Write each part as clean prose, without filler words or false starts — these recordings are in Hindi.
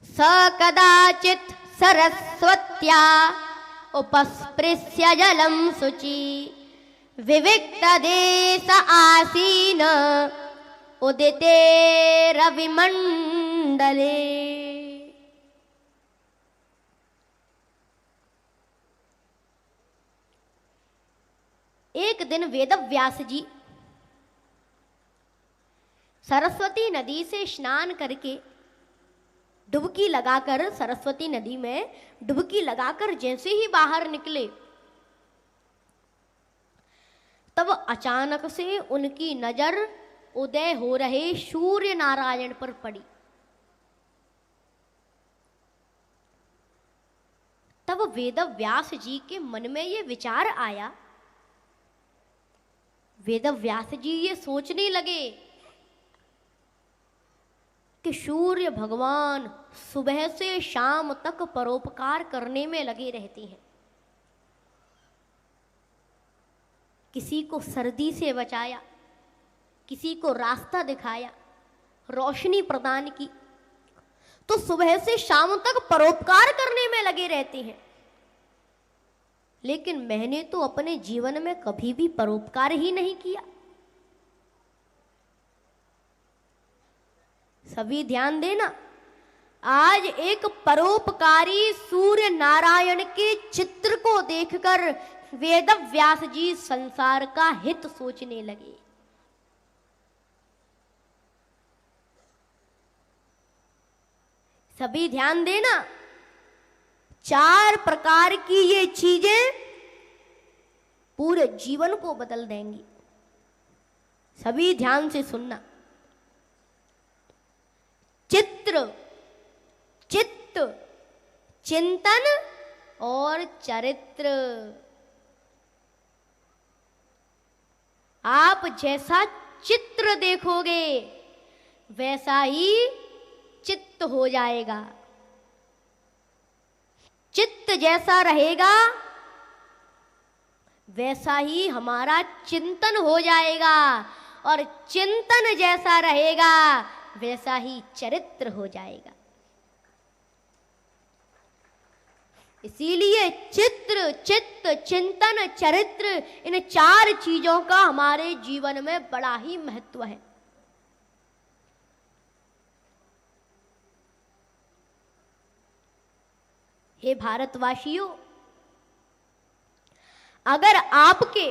स कदाचित् सरस्वत्या उपस्पृश्य जलं शुचि विविक्तदेश आसीन उदिते रविमंडले। एक दिन वेदव्यास जी सरस्वती नदी से स्नान करके डुबकी लगाकर, सरस्वती नदी में डुबकी लगाकर जैसे ही बाहर निकले, तब अचानक से उनकी नजर उदय हो रहे सूर्य नारायण पर पड़ी। तब वेदव्यास जी के मन में ये विचार आया, वेदव्यास जी ये सोचने लगे कि सूर्य भगवान सुबह से शाम तक परोपकार करने में लगे रहते हैं। किसी को सर्दी से बचाया, किसी को रास्ता दिखाया, रोशनी प्रदान की, तो सुबह से शाम तक परोपकार करने में लगे रहते हैं। लेकिन मैंने तो अपने जीवन में कभी भी परोपकार ही नहीं किया। सभी ध्यान देना, आज एक परोपकारी सूर्य नारायण के चित्र को देखकर वेदव्यास जी संसार का हित सोचने लगे। सभी ध्यान देना, 4 प्रकार की ये चीजें पूरे जीवन को बदल देंगी। सभी ध्यान से सुनना। चित्र, चित्त, चिंतन और चरित्र। आप जैसा चित्र देखोगे वैसा ही चित्त हो जाएगा। चित्त जैसा रहेगा वैसा ही हमारा चिंतन हो जाएगा, और चिंतन जैसा रहेगा वैसा ही चरित्र हो जाएगा। इसीलिए चित्र, चित्त, चिंतन, चरित्र, इन 4 चीजों का हमारे जीवन में बड़ा ही महत्व है। हे भारतवासियों, अगर आपके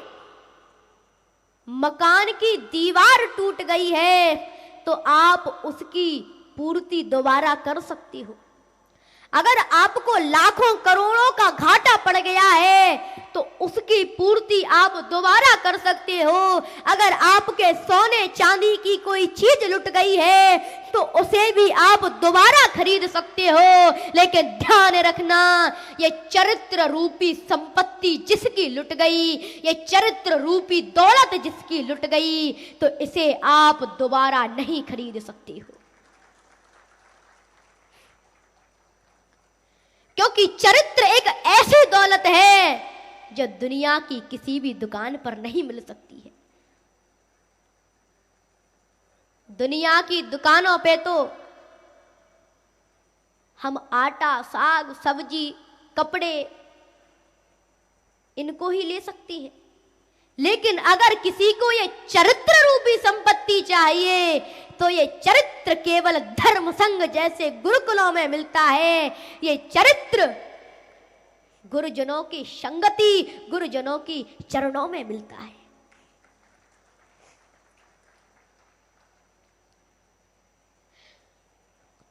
मकान की दीवार टूट गई है तो आप उसकी पूर्ति दोबारा कर सकती हो। अगर आपको लाखों करोड़ों का घाटा पड़ गया है तो उसकी पूर्ति आप दोबारा कर सकते हो। अगर आपके सोने चांदी की कोई चीज लुट गई है तो उसे भी आप दोबारा खरीद सकते हो। लेकिन ध्यान रखना, ये चरित्र रूपी संपत्ति जिसकी लुट गई, ये चरित्र रूपी दौलत जिसकी लुट गई, तो इसे आप दोबारा नहीं खरीद सकते हो। क्योंकि चरित्र एक ऐसी दौलत है जो दुनिया की किसी भी दुकान पर नहीं मिल सकती है। दुनिया की दुकानों पे तो हम आटा, साग, सब्जी, कपड़े इनको ही ले सकते हैं। लेकिन अगर किसी को ये चरित्र रूपी संपत्ति चाहिए तो ये चरित्र केवल धर्म संघ जैसे गुरुकुलों में मिलता है। ये चरित्र गुरुजनों की संगति, गुरुजनों की चरणों में मिलता है।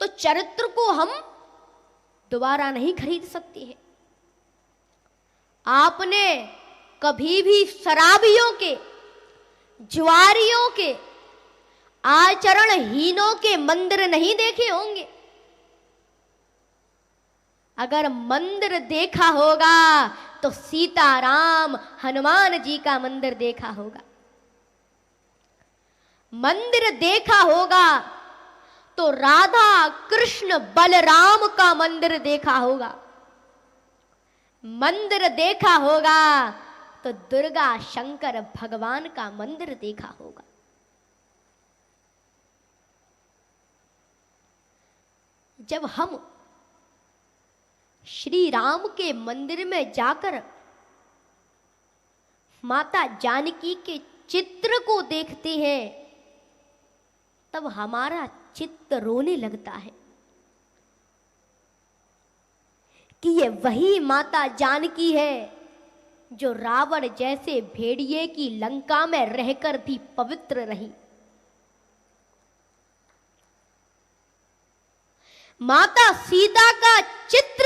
तो चरित्र को हम दोबारा नहीं खरीद सकते हैं। आपने कभी भी शराबियों के, जुआरियों के, आचरणहीनों के मंदिर नहीं देखे होंगे। अगर मंदिर देखा होगा तो सीताराम, हनुमान जी का मंदिर देखा होगा। मंदिर देखा होगा तो राधा, कृष्ण, बलराम का मंदिर देखा होगा। मंदिर देखा होगा तो दुर्गा, शंकर भगवान का मंदिर देखा होगा। जब हम श्री राम के मंदिर में जाकर माता जानकी के चित्र को देखते हैं, तब हमारा चित्त रोने लगता है कि ये वही माता जानकी है जो रावण जैसे भेड़िए की लंका में रहकर भी पवित्र रही। माता सीता का चित्र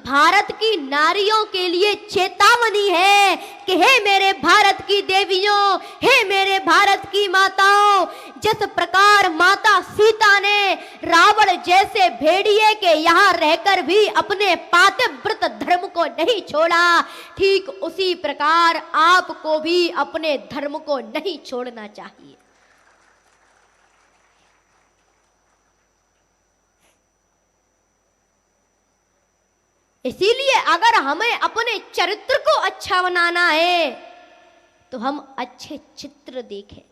भारत की नारियों के लिए चेतावनी है कि हे मेरे भारत की देवियों, हे मेरे भारत की माताओं, जिस प्रकार माता सीता ने रावण जैसे भेड़िए के यहाँ रहकर भी अपने पातिव्रत धर्म को नहीं छोड़ा, ठीक उसी प्रकार आपको भी अपने धर्म को नहीं छोड़ना चाहिए। इसीलिए अगर हमें अपने चरित्र को अच्छा बनाना है तो हम अच्छे चित्र देखें,